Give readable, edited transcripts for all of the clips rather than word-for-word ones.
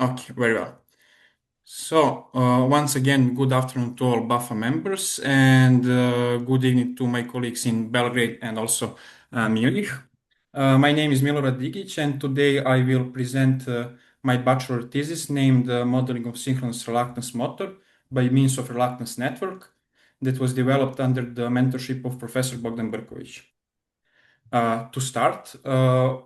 Okay, very well. So, once again, good afternoon to all BAFA members, and good evening to my colleagues in Belgrade and also Munich. My name is Milorad Igиć, and today I will present my bachelor thesis named Modeling of Synchronous Reluctance Motor by means of reluctance network that was developed under the mentorship of Professor Bogdan Brkovиć. To start,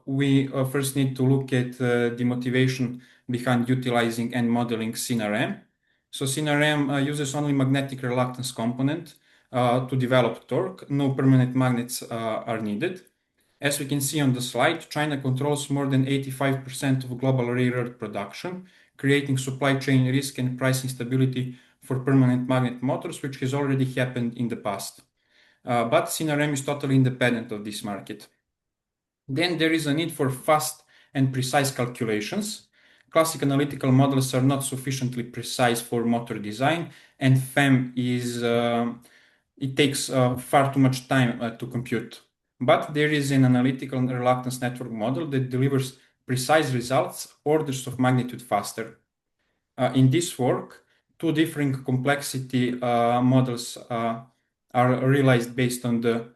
we first need to look at the motivation behind utilizing and modeling SynRM. So SynRM uses only magnetic reluctance component to develop torque. No permanent magnets are needed. As we can see on the slide, China controls more than 85% of global rare earth production, creating supply chain risk and price instability for permanent magnet motors, which has already happened in the past. But SynRM is totally independent of this market. Then there is a need for fast and precise calculations. Classic analytical models are not sufficiently precise for motor design, and FEM it takes far too much time to compute. But there is an analytical reluctance network model that delivers precise results orders of magnitude faster. In this work, two different complexity models are realized based on the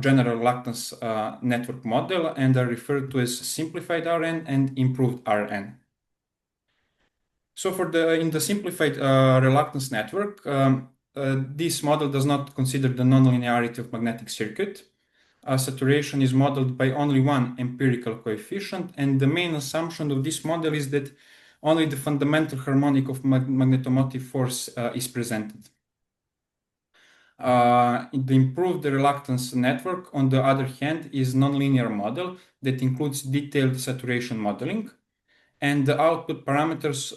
general reluctance network model and are referred to as simplified RN and improved RN. So in the simplified reluctance network, this model does not consider the nonlinearity of magnetic circuit. Saturation is modeled by only one empirical coefficient, and the main assumption of this model is that only the fundamental harmonic of magnetomotive force is presented. The improved reluctance network, on the other hand, is nonlinear model that includes detailed saturation modeling, and the output parameters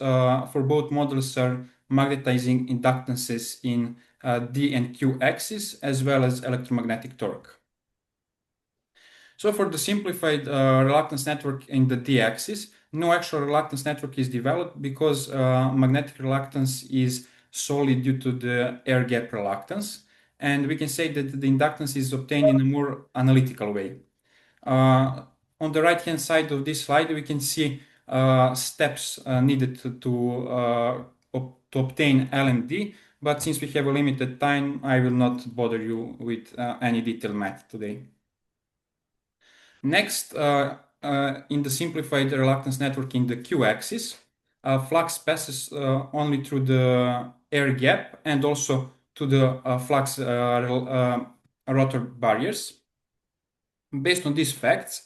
for both models are magnetizing inductances in D and Q axis, as well as electromagnetic torque. So for the simplified reluctance network in the D axis, no actual reluctance network is developed because magnetic reluctance is solely due to the air gap reluctance. And we can say that the inductance is obtained in a more analytical way. On the right-hand side of this slide, we can see steps needed to obtain LMD, but since we have a limited time, I will not bother you with any detailed math today. Next, in the simplified reluctance network in the Q-axis, flux passes only through the air gap and also to the flux rotor barriers. Based on these facts,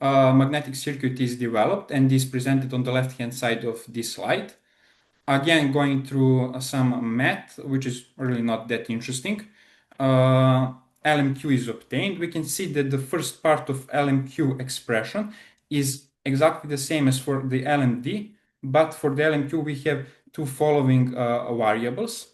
magnetic circuit is developed and is presented on the left-hand side of this slide. Again, going through some math, which is really not that interesting. LMQ is obtained. We can see that the first part of LMQ expression is exactly the same as for the LMD, but for the LMQ we have two following variables.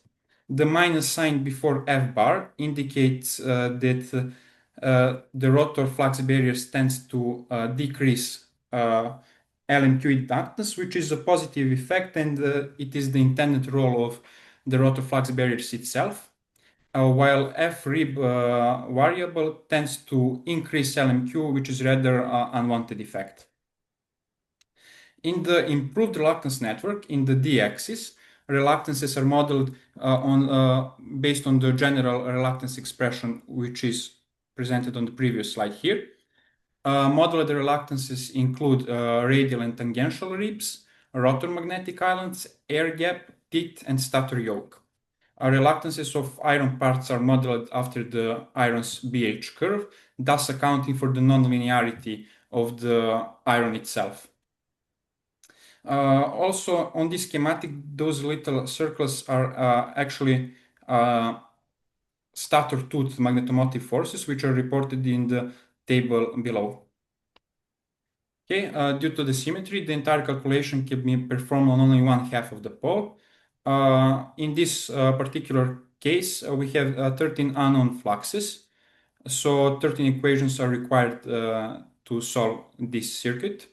The minus sign before F bar indicates that the rotor flux barriers tends to decrease LMQ inductance, which is a positive effect, and it is the intended role of the rotor flux barriers itself. While F rib variable tends to increase LMQ, which is rather unwanted effect. In the improved reluctance network, in the D-axis, reluctances are modeled based on the general reluctance expression, which is presented on the previous slide here. Modeled reluctances include radial and tangential ribs, rotor magnetic islands, air gap, teeth, and stator yoke. Reluctances of iron parts are modeled after the iron's BH curve, thus accounting for the nonlinearity of the iron itself. Also, on this schematic, those little circles are actually stator tooth magnetomotive forces, which are reported in the table below. Okay, due to the symmetry, the entire calculation can be performed on only one half of the pole. In this particular case, we have 13 unknown fluxes. So 13 equations are required to solve this circuit.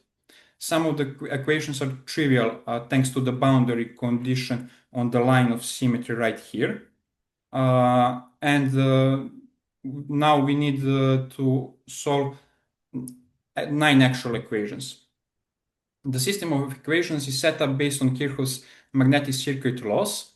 Some of the equations are trivial thanks to the boundary condition on the line of symmetry right here. And now we need to solve 9 actual equations. The system of equations is set up based on Kirchhoff's magnetic circuit laws.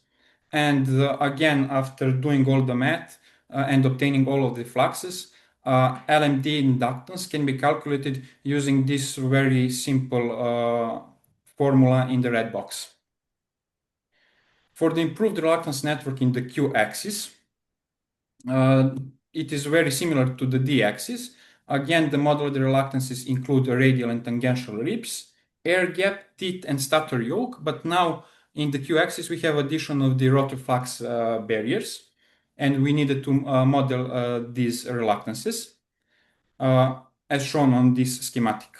And again, after doing all the math and obtaining all of the fluxes, LMD inductance can be calculated using this very simple formula in the red box. For the improved reluctance network in the Q-axis, it is very similar to the D-axis. Again, the modular reluctances include radial and tangential rips, air gap, teeth, and stator yoke, but now in the Q-axis we have addition of the rotor flux barriers, and we needed to model these reluctances as shown on this schematic.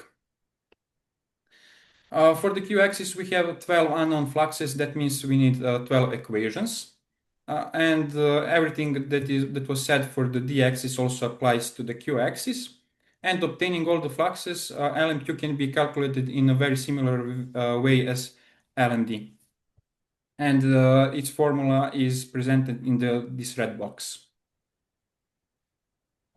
For the Q-axis we have 12 unknown fluxes. That means we need 12 equations. Everything that was said for the D-axis also applies to the Q-axis. And obtaining all the fluxes, LMQ can be calculated in a very similar way as LMD. And its formula is presented in this red box.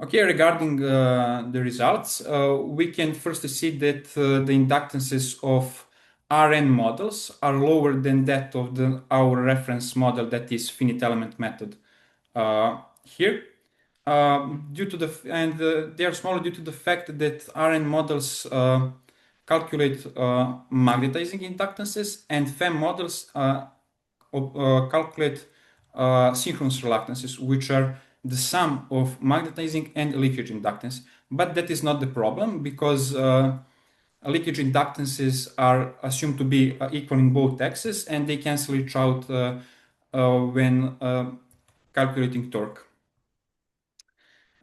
Okay, regarding the results, we can first see that the inductances of Rn models are lower than that of our reference model, that is finite element method here. They are smaller due to the fact that Rn models calculate magnetizing inductances, and FEM models calculate synchronous reluctances, which are the sum of magnetizing and leakage inductance. But that is not the problem, because leakage inductances are assumed to be equal in both axes, and they cancel each out when calculating torque.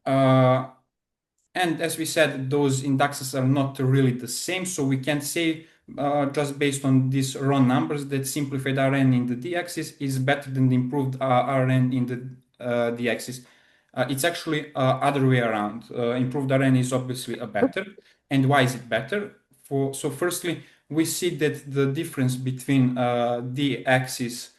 And as we said, those inductances are not really the same, so we can't say just based on these raw numbers that simplified Rn in the d-axis is better than the improved Rn in the d-axis. It's actually other way around. Improved Rn is obviously a better. And why is it better? So firstly, we see that the difference between d-axis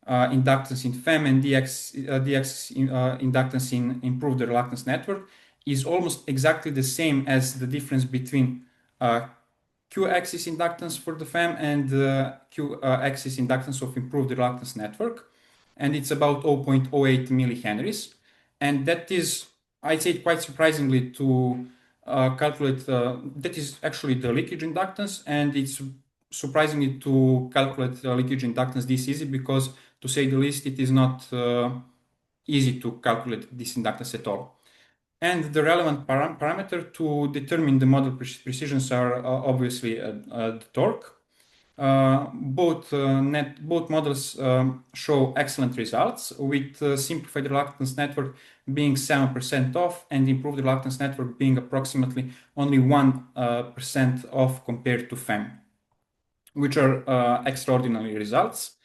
inductance in FEM and d-axis inductance in improved reluctance network is almost exactly the same as the difference between Q-axis inductance for the FEM and Q-axis inductance of improved reluctance network. And it's about 0.08 millihenries. And that is, I'd say, quite surprisingly to calculate, that is actually the leakage inductance, and it's surprisingly to calculate leakage inductance this easy, because to say the least, it is not easy to calculate this inductance at all. And the relevant parameter to determine the model precisions are obviously the torque. Both models show excellent results, with simplified reluctance network being 7% off and improved reluctance network being approximately only 1% off compared to FEM, which are extraordinary results.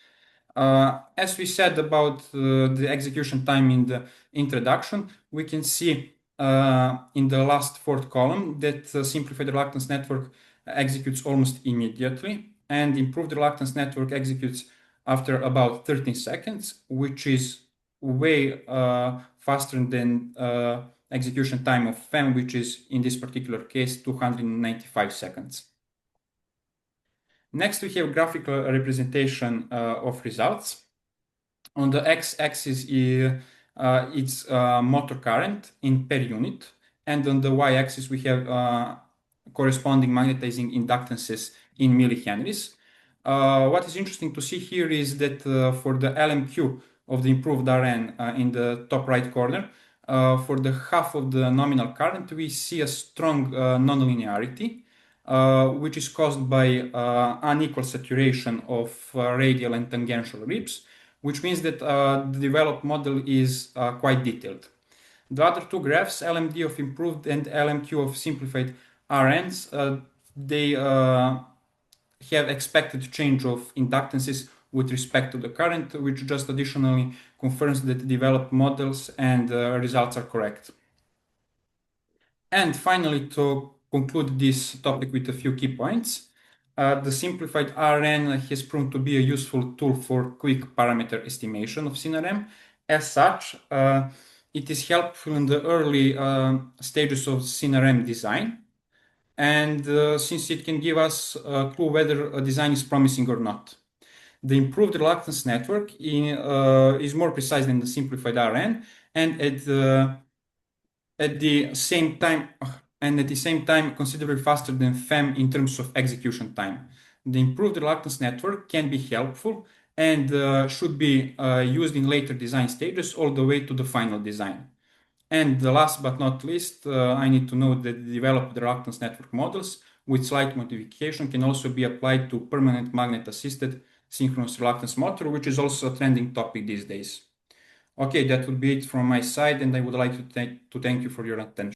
As we said about the execution time in the introduction, we can see in the last fourth column that simplified reluctance network executes almost immediately, and improved reluctance network executes after about 13 seconds, which is way faster than execution time of FEM, which is in this particular case 295 seconds. Next, we have graphical representation of results. On the x-axis, it's motor current in per unit, and on the y-axis, we have corresponding magnetizing inductances in millihenries. What is interesting to see here is that for the LMQ of the improved Rn in the top right corner, for the half of the nominal current, we see a strong nonlinearity, which is caused by unequal saturation of radial and tangential rips, which means that the developed model is quite detailed. The other two graphs, LMD of improved and LMQ of simplified RNs, they have expected change of inductances with respect to the current, which just additionally confirms that the developed models and results are correct. And finally, to conclude this topic with a few key points, the simplified RN has proven to be a useful tool for quick parameter estimation of SynRM. As such, it is helpful in the early stages of SynRM design. and since it can give us a clue whether a design is promising or not. The improved reluctance network is more precise than the simplified RN, and at the same time considerably faster than FEM in terms of execution time. The improved reluctance network can be helpful and should be used in later design stages all the way to the final design. And the last but not least, I need to note that the developed reluctance network models with slight modification can also be applied to permanent magnet-assisted synchronous reluctance motor, which is also a trending topic these days. Okay, that would be it from my side, and I would like to thank you for your attention.